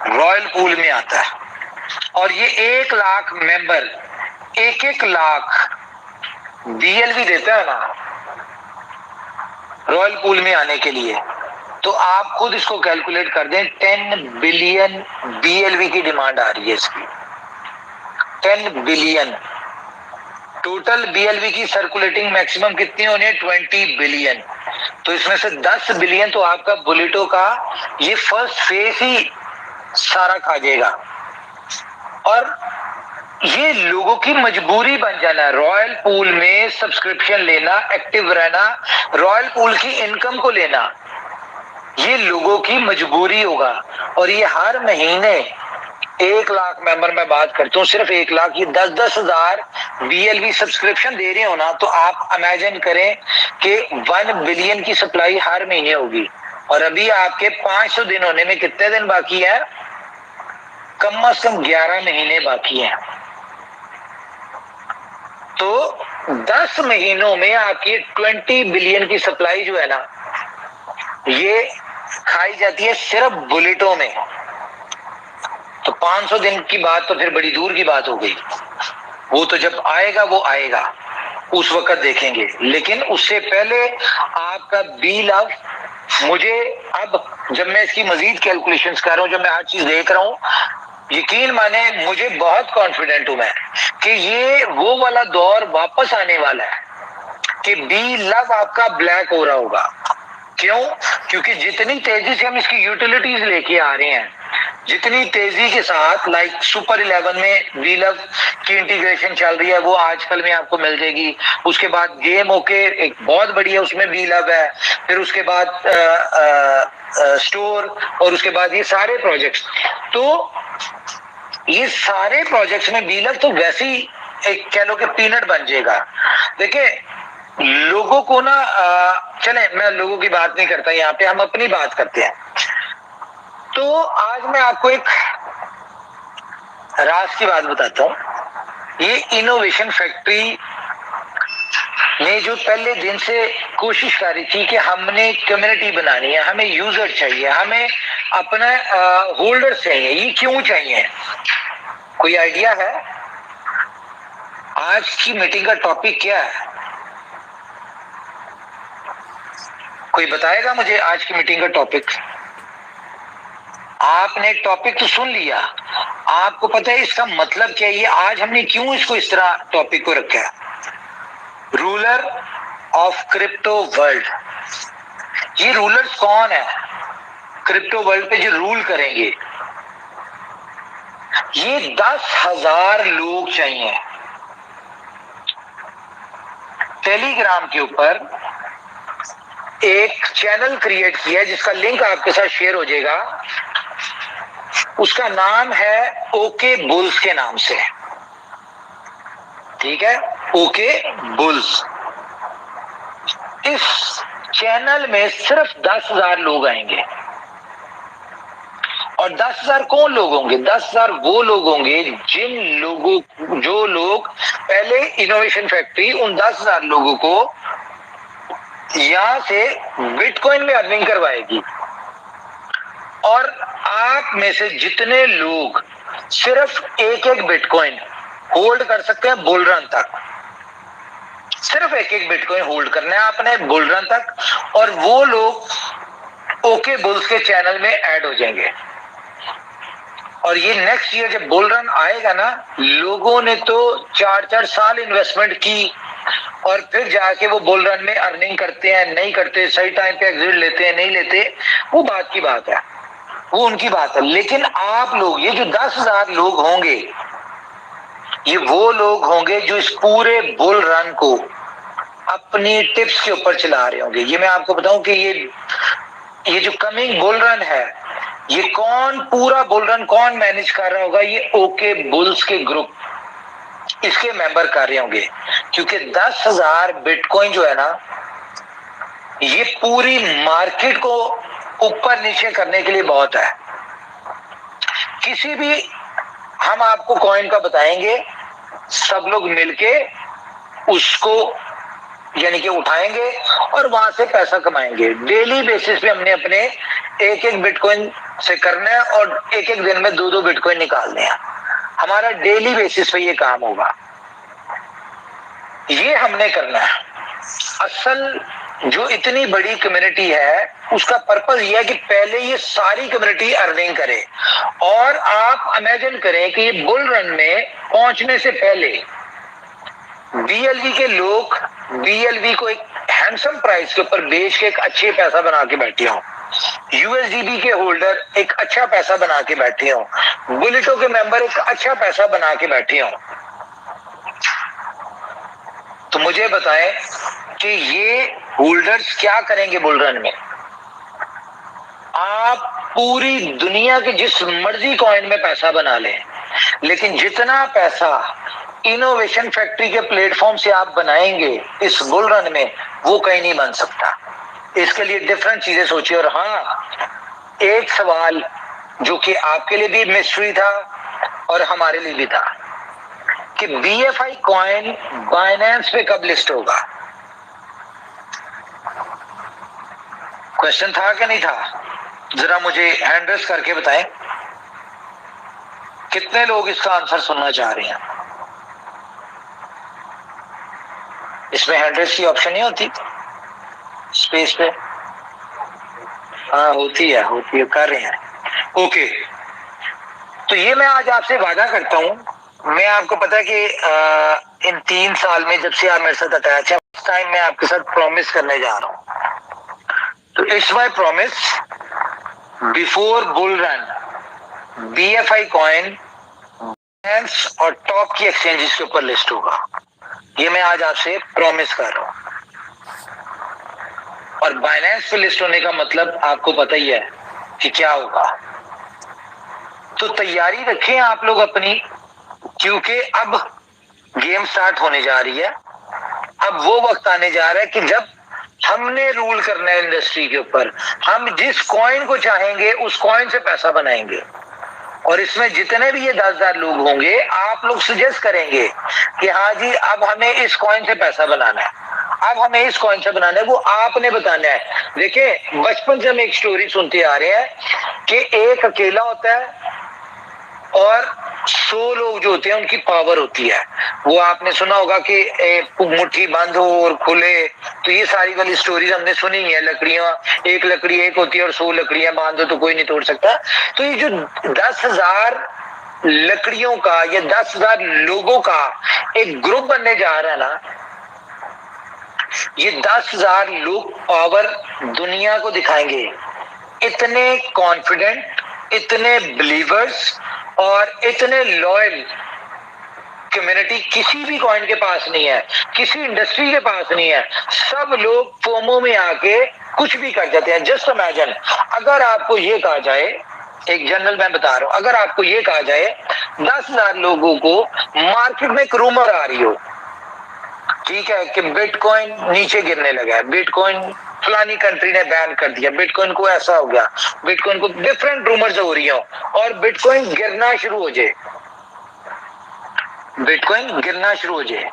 रॉयल पूल में आता है। और ये 1 लाख मेंबर 1-1 लाख बीएलवी देता है ना रॉयल पूल में आने के लिए। तो आप खुद इसको कैलकुलेट कर दें, 10 बिलियन बीएलवी की डिमांड आ रही है इसकी। 10 बिलियन टोटल बीएलवी की सर्कुलेटिंग मैक्सिमम कितनी होनी है? 20 बिलियन। तो इसमें से 10 बिलियन तो आपका बुलेटो का ये फर्स्ट फेज ही सारा खा जाएगा। और ये लोगों की मजबूरी बन जाना, रॉयल पूल में सब्सक्रिप्शन लेना, एक्टिव रहना, रॉयल पूल की इनकम को लेना, ये लोगों की मजबूरी होगा। और ये हर महीने 1 लाख मेंबर, मैं बात करता हूँ सिर्फ 1 लाख, ये 10-10 हजार बीएलवी सब्सक्रिप्शन दे रहे हो ना, तो आप इमेजिन करें कि 1 बिलियन की सप्लाई हर महीने होगी। और अभी आपके 500 दिन होने में कितने दिन बाकी है? कम से कम 11 महीने बाकी हैं। तो 10 महीनों में आपकी 20 बिलियन की सप्लाई जो है ना, ये खाई जाती है सिर्फ बुलेटो में। तो 500 दिन की बात तो फिर बड़ी दूर की बात हो गई, वो तो जब आएगा वो आएगा, उस वक्त देखेंगे। लेकिन उससे पहले आपका बी लव, मुझे अब जब मैं इसकी मजीद कैलकुलेशंस कर रहा हूं, जब मैं हर चीज देख रहा हूं, यकीन माने मुझे बहुत कॉन्फिडेंट हूं मैं कि ये वो वाला दौर वापस आने वाला है कि बी लव आपका ब्लैक हो रहा होगा। क्यों? क्योंकि जितनी तेजी से हम इसकी यूटिलिटीज लेके आ रहे हैं, जितनी तेजी के साथ, लाइक सुपर 11 में बी लव की इंटीग्रेशन चल रही है, वो आजकल में आपको मिल जाएगी। उसके बाद गेम ओके एक बहुत बढ़िया, उसमें बी लव है। फिर उसके बाद स्टोर, और उसके बाद ये सारे प्रोजेक्ट्स, तो ये सारे प्रोजेक्ट्स में बी लव तो वैसे ही एक कह लो कि पीनट बन जाएगा। देखिए लोगों को ना चले, मैं लोगों की बात नहीं करता, यहाँ पे हम अपनी बात करते हैं। तो आज मैं आपको एक राज की बात बताता हूं। ये इनोवेशन फैक्ट्री ने जो पहले दिन से कोशिश करी थी कि हमने कम्युनिटी बनानी है, हमें यूजर चाहिए, हमें अपना होल्डर चाहिए। ये क्यों चाहिए? कोई आइडिया है? आज की मीटिंग का टॉपिक क्या है? कोई बताएगा मुझे आज की मीटिंग का टॉपिक? आपने टॉपिक तो सुन लिया, आपको पता है इसका मतलब क्या है? ये आज हमने क्यों इसको इस तरह टॉपिक को रखा है? Ruler of crypto world. ये रूलर्स कौन है क्रिप्टो वर्ल्ड पे जो रूल करेंगे? ये 10,000 लोग चाहिए। टेलीग्राम के ऊपर एक चैनल क्रिएट किया जिसका लिंक आपके साथ शेयर हो जाएगा। उसका नाम है ओके बुल्स के नाम से, ठीक है, ओके बुल्स। इस चैनल में सिर्फ 10,000 लोग आएंगे। और 10,000 कौन लोग होंगे? 10,000 वो लोग होंगे जो लोग पहले इनोवेशन फैक्ट्री उन 10,000 लोगों को यहां से बिटकॉइन में अर्निंग करवाएगी। और आप में से जितने लोग सिर्फ एक एक बिटकॉइन होल्ड कर सकते हैं बुल रन तक, सिर्फ एक एक बिटकॉइन होल्ड करना है आपने बुल रन तक, और वो लोग ओके बुल्स के चैनल में ऐड हो जाएंगे। और ये नेक्स्ट ईयर जब बुल रन आएगा ना, लोगों ने तो 4-4 साल इन्वेस्टमेंट की और फिर जाके वो बुल रन में अर्निंग करते हैं नहीं करते, सही टाइम पे एग्जिट लेते हैं नहीं लेते, वो बात की बात है, वो उनकी बात है। लेकिन आप लोग, ये जो 10,000 लोग होंगे, ये वो लोग होंगे जो इस पूरे बुल रन को अपनी टिप्स के ऊपर चला रहे होंगे। ये मैं आपको बताऊं कि ये जो कमिंग बुल रन है, ये पूरा बुल रन कौन मैनेज कर रहा होगा? ये ओके बुल्स के ग्रुप इसके मेंबर कर रहे होंगे। क्योंकि 10,000 बिटकॉइन जो है ना, ये पूरी मार्केट को ऊपर नीचे करने के लिए बहुत है। किसी भी हम आपको कॉइन का बताएंगे, सब लोग मिलके उसको यानी कि उठाएंगे और वहां से पैसा कमाएंगे। डेली बेसिस पे हमने अपने एक एक बिटकॉइन से करना है और एक एक दिन में 2-2 बिटकॉइन निकालने हैं। हमारा डेली बेसिस पे ये काम होगा, ये हमने करना है। असल जो इतनी बड़ी कम्युनिटी है उसका पर्पस ये है कि पहले ये सारी कम्युनिटी अर्निंग करे। और आप इमेजिन करें कि ये बुल रन में पहुंचने से पहले बीएलवी के लोग बीएलवी को एक हैंडसम प्राइस के ऊपर बेच के एक अच्छे पैसा बना के बैठे हों, यूएसडीबी के होल्डर एक अच्छा पैसा बना के बैठे हों, बुलिटो के मेंबर एक अच्छा पैसा बना के बैठे हों। तो मुझे बताएं कि ये होल्डर्स क्या करेंगे बुल रन में? आप पूरी दुनिया के जिस मर्जी कॉइन में पैसा बना लें, लेकिन जितना पैसा इनोवेशन फैक्ट्री के प्लेटफॉर्म से आप बनाएंगे इस बुल रन में, वो कहीं नहीं बन सकता। इसके लिए डिफरेंट चीजें सोचिए। और हाँ, एक सवाल जो कि आपके लिए भी मिस्ट्री था और हमारे लिए भी था कि BFI कॉइन बाइनेंस पे कब लिस्ट होगा? क्वेश्चन था कि नहीं था? जरा मुझे हैंड रेस करके बताएं, कितने लोग इसका आंसर सुनना चाह रहे हैं? इसमें हैंड रेस की ऑप्शन नहीं होती स्पेस पे? हाँ होती है, कर रहे हैं। ओके, तो ये मैं आज आपसे वादा करता हूं, मैं आपको पता है कि इन 3 साल में जब से आप मेरे साथ अटैच है, उस टाइम मैं आपके साथ प्रॉमिस करने जा रहा हूं। तो it's my promise, before bull run BFI coin Binance और टॉप की एक्सचेंजेस के ऊपर लिस्ट होगा। ये मैं आज आपसे प्रॉमिस कर रहा हूं। और बाइनेंस पे लिस्ट होने का मतलब आपको पता ही है कि क्या होगा। तो तैयारी रखें आप लोग अपनी, क्योंकि अब गेम स्टार्ट होने जा रही है। अब वो वक्त आने जा रहा है कि जब हमने रूल करना है इंडस्ट्री के ऊपर। हम जिस कॉइन को चाहेंगे उस कॉइन से पैसा बनाएंगे। और इसमें जितने भी ये 10,000 लोग होंगे, आप लोग सजेस्ट करेंगे कि हाँ जी अब हमें इस कॉइन से पैसा बनाना है, अब हमें इस कॉइन से बनाना है, वो आपने बताना है। देखिए, बचपन से हम एक स्टोरी सुनते आ रहे हैं कि एक अकेला होता है, और 100 लोग जो होते हैं उनकी पावर होती है। वो आपने सुना होगा कि मुट्ठी बंद हो और खुले, तो ये सारी वाली स्टोरीज हमने सुनी है। लकड़ियां, एक लकड़ी एक होती है और 100 लकड़ियां बांध दो तो कोई नहीं तोड़ सकता। तो ये जो 10,000 लकड़ियों का या 10,000 लोगों का एक ग्रुप बनने जा रहा है ना, ये 10,000 लोग पावर दुनिया को दिखाएंगे। इतने कॉन्फिडेंट, इतने बिलीवर्स और इतने लॉयल कम्युनिटी किसी भी कॉइन के पास नहीं है, किसी इंडस्ट्री के पास नहीं है। सब लोग फोमो में आके कुछ भी कर जाते हैं। जस्ट इमेजिन, अगर आपको ये कहा जाए, एक जनरल मैं बता रहा हूं, अगर आपको ये कहा जाए 10,000 लोगों को मार्केट में एक रूमर आ रही हो, ठीक है, कि बिटकॉइन नीचे गिरने लगा है, बिटकॉइन फलानी कंट्री ने बैन कर दिया, बिटकॉइन को ऐसा हो गया, बिटकॉइन को डिफरेंट रूमर्स हो रही हो और बिटकॉइन गिरना शुरू हो जाए, बिटकॉइन गिरना शुरू हो जाए,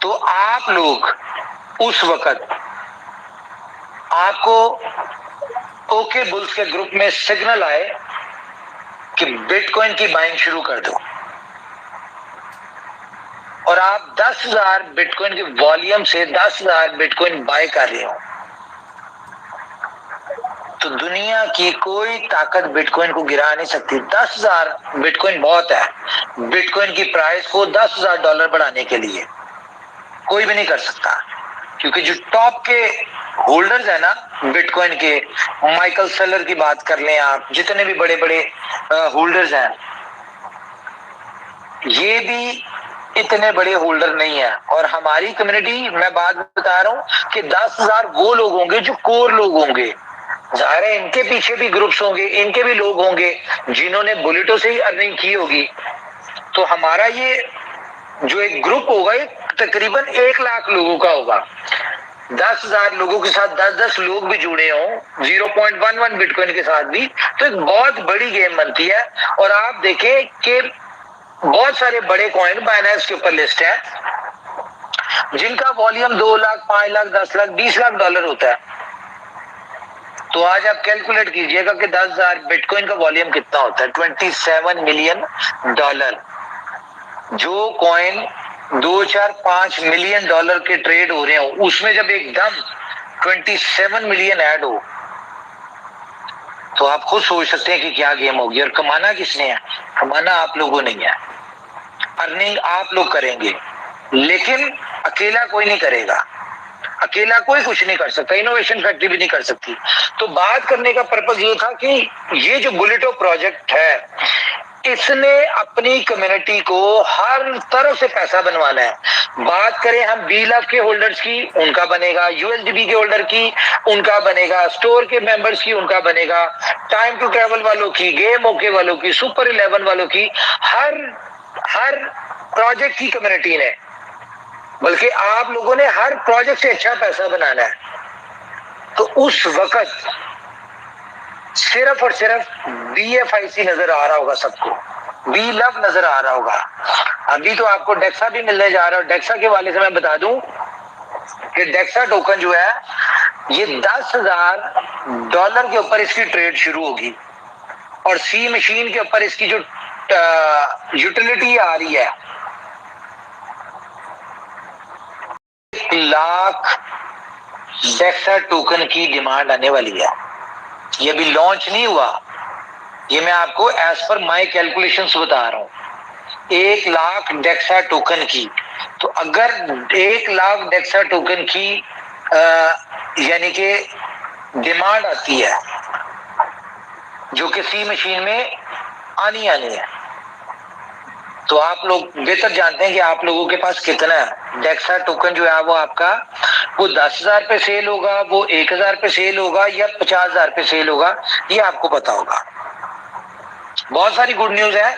तो आप लोग उस वक्त आपको ओके बुल्स के ग्रुप में सिग्नल आए कि बिटकॉइन की बाइंग शुरू कर दो और आप 10,000 बिटकॉइन के वॉल्यूम से 10,000 बिटकॉइन बाय कर रहे हो, तो दुनिया की कोई ताकत बिटकॉइन को गिरा नहीं सकती। 10,000 बिटकॉइन बहुत है, बिटकॉइन की प्राइस को $10,000 बढ़ाने के लिए कोई भी नहीं कर सकता, क्योंकि जो टॉप के होल्डर्स है ना बिटकॉइन के, माइकल सेलर की बात कर लें आप, जितने भी बड़े बड़े होल्डर्स हैं, ये भी इतने बड़े होल्डर नहीं है। और हमारी कम्युनिटी, मैं बात बता रहा हूं कि 10,000 वो लोग होंगे जो कोर लोग होंगे। जाहिर है इनके पीछे भी ग्रुप्स होंगे, इनके भी लोग होंगे जिन्होंने बुलेटों से ही अर्निंग की होगी। तो हमारा ये जो एक ग्रुप होगा ये तकरीबन 1 लाख लोगों का होगा। 10,000 लोगों के साथ 10-10 लोग भी जुड़े हों 0.11 बिटकॉइन के साथ भी, तो एक बहुत बड़ी गेम बनती है। और आप देखें कि बहुत सारे बड़े कॉइन बाइनेंस के ऊपर लिस्ट है जिनका वॉल्यूम 2 लाख, 5 लाख, 10 लाख, 20 लाख डॉलर होता है। तो आज आप कैलकुलेट कीजिएगा कि 10,000 बिटकॉइन का वॉल्यूम कितना होता है, $27 मिलियन। जो कॉइन 2, 4, 5 मिलियन डॉलर के ट्रेड हो रहे हो, उसमें जब एकदम 27 मिलियन ऐड हो, तो आप खुद सोच सकते हैं कि क्या गेम होगी। और कमाना किसने है? कमाना आप लोगों ने है। अर्निंग आप लोग करेंगे, लेकिन अकेला कोई नहीं करेगा, अकेला कोई कुछ नहीं कर सकता, इनोवेशन फैक्ट्री भी नहीं कर सकती। तो बात करने का पर्पस ये था कि ये जो बुलेटो प्रोजेक्ट है, इसने अपनी कम्युनिटी को हर तरफ से पैसा बनवाना है। बात करें हम BLF के होल्डर्स की, उनका बनेगा, USDB के होल्डर की उनका बनेगा, स्टोर के मेंबर्स की उनका बनेगा, टाइम टू ट्रेवल वालों की, गेम ओके वालों की, सुपर 11 वालों की, हर प्रोजेक्ट की कम्युनिटी ने, बल्कि आप लोगों ने हर प्रोजेक्ट से अच्छा पैसा बनाना है। तो उस वक्त सिर्फ और सिर्फ BFIC नजर आ रहा होगा सबको, BLF नजर आ रहा होगा। अभी तो आपको डेक्सा भी मिलने जा रहा है। डेक्सा के वाले से मैं बता दूं कि डेक्सा टोकन जो है ये $10,000 के ऊपर इसकी ट्रेड शुरू होगी और सी मशीन के ऊपर इसकी जो यूटिलिटी आ रही है 1 लाख डेक्सा टोकन की डिमांड आने वाली है। ये भी लॉन्च नहीं हुआ, ये मैं आपको एज पर माई कैलकुलेशंस बता रहा हूं। 1 लाख डेक्सा टोकन की, तो अगर 1 लाख डेक्सा टोकन की यानी कि डिमांड आती है जो कि सी मशीन में आनी है, तो आप लोग बेहतर जानते हैं कि आप लोगों के पास कितना है। डेक्सा टोकन जो है वो आपका, वो 10,000 पे सेल होगा, वो 1,000 पे सेल होगा या 50,000 पे सेल होगा, ये आपको पता होगा। बहुत सारी गुड न्यूज है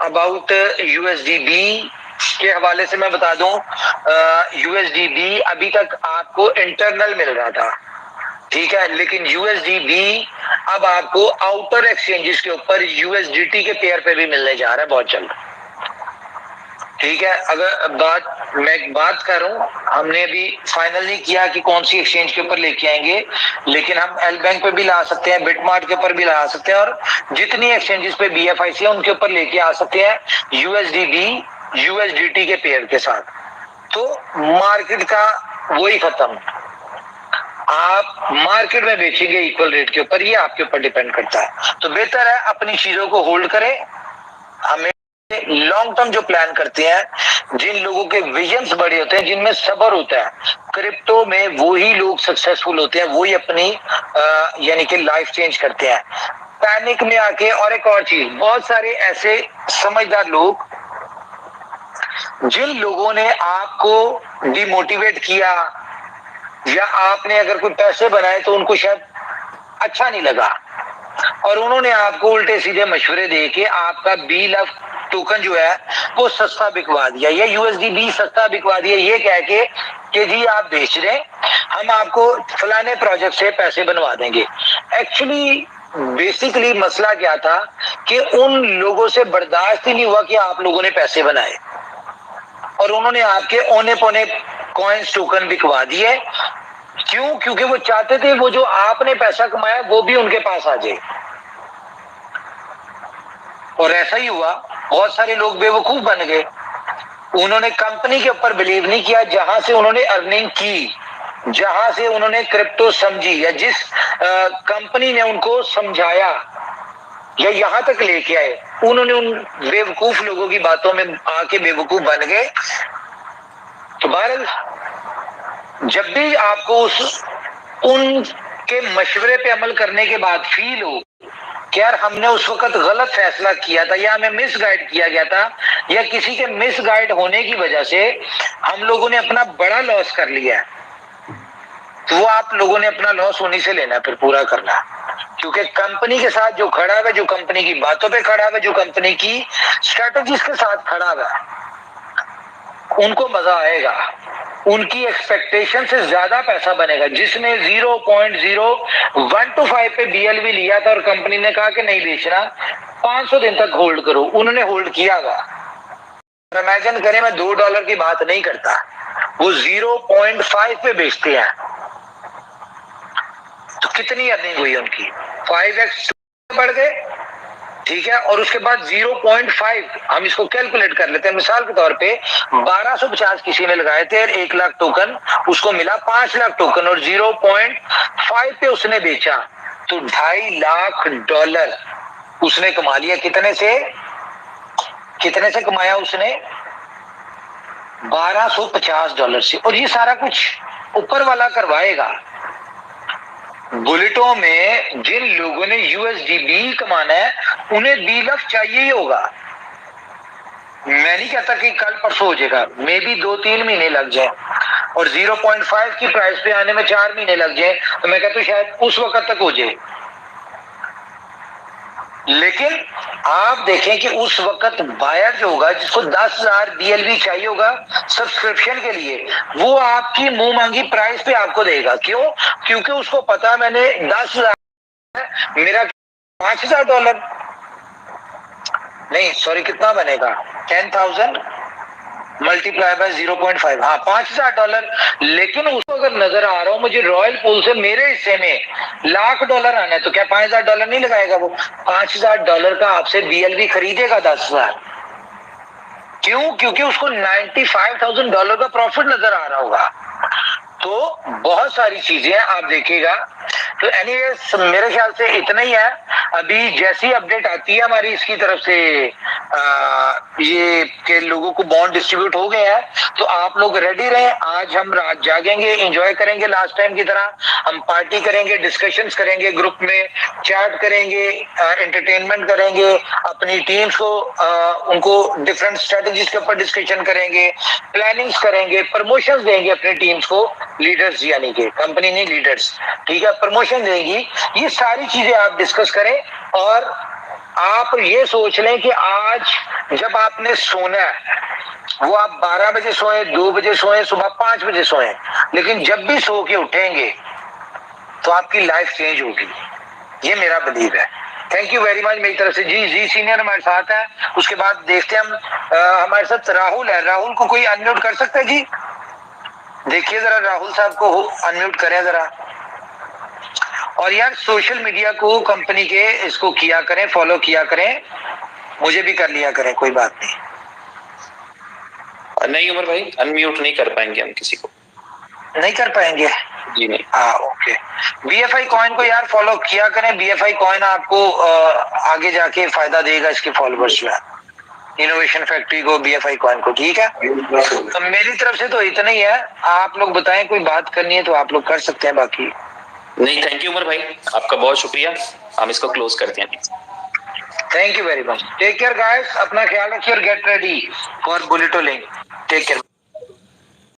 अबाउट USDB के हवाले से मैं बता दूं। USDB अभी तक आपको इंटरनल मिल रहा था, ठीक है, लेकिन USDB अब आपको आउटर एक्सचेंजेस के ऊपर USDT के पेयर पे भी मिलने जा रहा है बहुत जल्द। ठीक है। अगर मैं बात कर रहा हूँ, हमने अभी फाइनल नहीं किया कि कौन सी एक्सचेंज के ऊपर लेके आएंगे, लेकिन हम एल बैंक पे भी ला सकते हैं, बिटमार्ट के ऊपर भी ला सकते हैं, और जितनी एक्सचेंजेस पे BFIC है उनके ऊपर लेके आ सकते हैं USDB USDT के पेयर के साथ। तो मार्केट का वही खत्म, आप मार्केट में बेचेंगे इक्वल रेट के ऊपर, ये आपके ऊपर डिपेंड करता है। तो बेहतर है अपनी चीजों को होल्ड करें। हमें लॉन्ग टर्म जो प्लान करते हैं, जिन लोगों के विजन्स बड़े होते हैं, जिनमें सब्र होता है, क्रिप्टो में वही लोग सक्सेसफुल होते हैं, वही अपनी यानी कि लाइफ चेंज करते हैं। पैनिक में आके, और एक और चीज, बहुत सारे ऐसे समझदार लोग, जिन लोगों ने आपको डिमोटिवेट किया, या आपने अगर कोई पैसे बनाए तो उनको शायद अच्छा नहीं लगा, और उन्होंने आपको उल्टे सीधे मशवरे दे के आपका BLUF टोकन जो है वो सस्ता बिकवा दिया, या USDB सस्ता बिकवा दिया, ये कह के कि जी आप बेच रहे हैं, हम आपको फलाने प्रोजेक्ट से पैसे बनवा देंगे। एक्चुअली बेसिकली मसला क्या था कि उन लोगों से बर्दाश्त ही नहीं हुआ कि आप लोगों ने पैसे बनाए, और उन्होंने आपके औने पौने कॉइन्स टोकन बिकवा दिए। क्यों? क्योंकि वो चाहते थे वो जो आपने पैसा कमाया वो भी उनके पास आ जाए, और ऐसा ही हुआ। बहुत सारे लोग बेवकूफ बन गए, उन्होंने कंपनी के ऊपर बिलीव नहीं किया जहां से उन्होंने अर्निंग की, जहां से उन्होंने क्रिप्टो समझी, या जिस कंपनी ने उनको समझाया या यहां तक लेके आए, उन्होंने उन बेवकूफ लोगों की बातों में आके बेवकूफ बन गए। तो बहरहाल जब भी आपको उनके मशवरे पे अमल करने के बाद फील हो कि यार हमने उस वक्त गलत फैसला किया था, या हमें मिसगाइड किया गया था, या किसी के मिसगाइड होने की वजह से हम लोगों ने अपना बड़ा लॉस कर लिया है, तो वो आप लोगों ने अपना लॉस उन्हीं से लेना, फिर पूरा करना। क्योंकि कंपनी के साथ जो खड़ा है, जो कंपनी की बातों पे खड़ा है, जो कंपनी की स्ट्रेटजीज के साथ खड़ा है, उनको मजा आएगा, उनकी एक्सपेक्टेशन से ज्यादा पैसा बनेगा। जिसने 0.0125 पे BLV लिया था और कंपनी ने कहा कि नहीं बेचना, 500 दिन तक होल्ड करो, उन्होंने होल्ड किया था। इमेजिन करें, मैं $2 की बात नहीं करता, वो 0.5 पे बेचते हैं, तो कितनी अर्निंग हुई उनकी? 5x बढ़ गए, ठीक है। और उसके बाद 0.5, हम इसको कैलकुलेट कर लेते हैं, मिसाल के तौर पे 1250 किसी ने लगाए थे, 1 लाख टोकन, उसको मिला 5 लाख टोकन, और 0.5 पे उसने बेचा, तो $2.5 लाख उसने कमा लिया। कितने से कमाया उसने? $1250 से। और ये सारा कुछ ऊपर वाला करवाएगा। बुलेटों में जिन लोगों ने USDB कमाना है, उन्हें BLUF चाहिए ही होगा। मैं नहीं कहता कि कल परसों हो जाएगा, मे बी 2-3 महीने लग जाए, और 0.5 की प्राइस पे आने में 4 महीने लग जाए, तो मैं कहता हूँ शायद उस वक्त तक हो जाए। लेकिन आप देखें कि उस वक्त बायर जो होगा, जिसको 10,000 BLV चाहिए होगा सब्सक्रिप्शन के लिए, वो आपकी मुंह मांगी प्राइस पे आपको देगा। क्यों? क्योंकि उसको पता मैंने 10,000, मेरा $5,000 नहीं, सॉरी, कितना बनेगा? 10,000 मल्टीप्लाई बाय 0.5, हाँ, $5,000। लेकिन उसको अगर नजर आ रहा हूं मुझे रॉयल पूल से मेरे हिस्से में $1,00,000 आना है, तो क्या $5,000 नहीं लगाएगा वो? $5,000 का आपसे BLV खरीदेगा 10,000। क्यों? क्योंकि उसको $95,000 का प्रॉफिट नजर आ रहा होगा। तो बहुत सारी चीजें आप देखिएगा। तो एनीवेज मेरे ख्याल से इतना ही है। अभी जैसी अपडेट आती है हमारी इसकी तरफ से ये के लोगों को बॉन्ड डिस्ट्रीब्यूट हो गए हैं, तो आप लोग रेडी रहें। आज हम रात जागेंगे, एंजॉय करेंगे, लास्ट टाइम की तरह हम पार्टी करेंगे, डिस्कशंस करेंगे, ग्रुप में चैट करेंगे, एंटरटेनमेंट करेंगे, अपनी टीम्स को उनको डिफरेंट स्ट्रेटजीज के ऊपर डिस्कशन करेंगे, प्लानिंग्स करेंगे, प्रमोशंस देंगे अपने टीम्स को, लीडर्स यानी कि कंपनी नहीं, लीडर्स, ठीक है, प्रमोशन देंगी। ये सारी चीजें आप डिस्कस करें, और आप ये सोच लें कि आज जब आपने सोना है, वो आप 12 बजे सोए, 2 बजे सोए, सुबह 5 बजे सोए, लेकिन जब भी सो के उठेंगे तो आपकी लाइफ चेंज होगी। ये मेरा बिलीव है। थैंक यू वेरी मच मेरी तरफ से जी। जी सीनियर हमारे साथ है। उसके बाद देखते हैं हम हमारे साथ राहुल है। राहुल को कोई अनम्यूट कर सकता है जी? देखिए जरा राहुल साहब को अनम्यूट करें जरा। और यार सोशल मीडिया को कंपनी के इसको किया करें, फॉलो किया करें, मुझे भी कर लिया करें, कोई बात नहीं। नहीं उमर भाई, अनम्यूट नहीं कर पाएंगे हम किसी को। नहीं कर पाएंगे जी नहीं। हाँ ओके। BFI कॉइन को यार फॉलो किया करें। BFI कॉइन आपको आगे जाके फायदा देगा इसके फॉलोअर्स में, इनोवेशन फैक्ट्री को, BFI कॉइन को। ठीक है, तो मेरी तरफ से तो इतना ही है। आप लोग बताएं, कोई बात करनी है तो आप लोग कर सकते हैं, बाकी नहीं। थैंक यू उमर भाई, आपका बहुत शुक्रिया। हम इसको क्लोज करते हैं। Thank you very much. Take care guys, अपना ख्याल रखिए और गेट रेडी फॉर बुलेटो लिंक। Take care.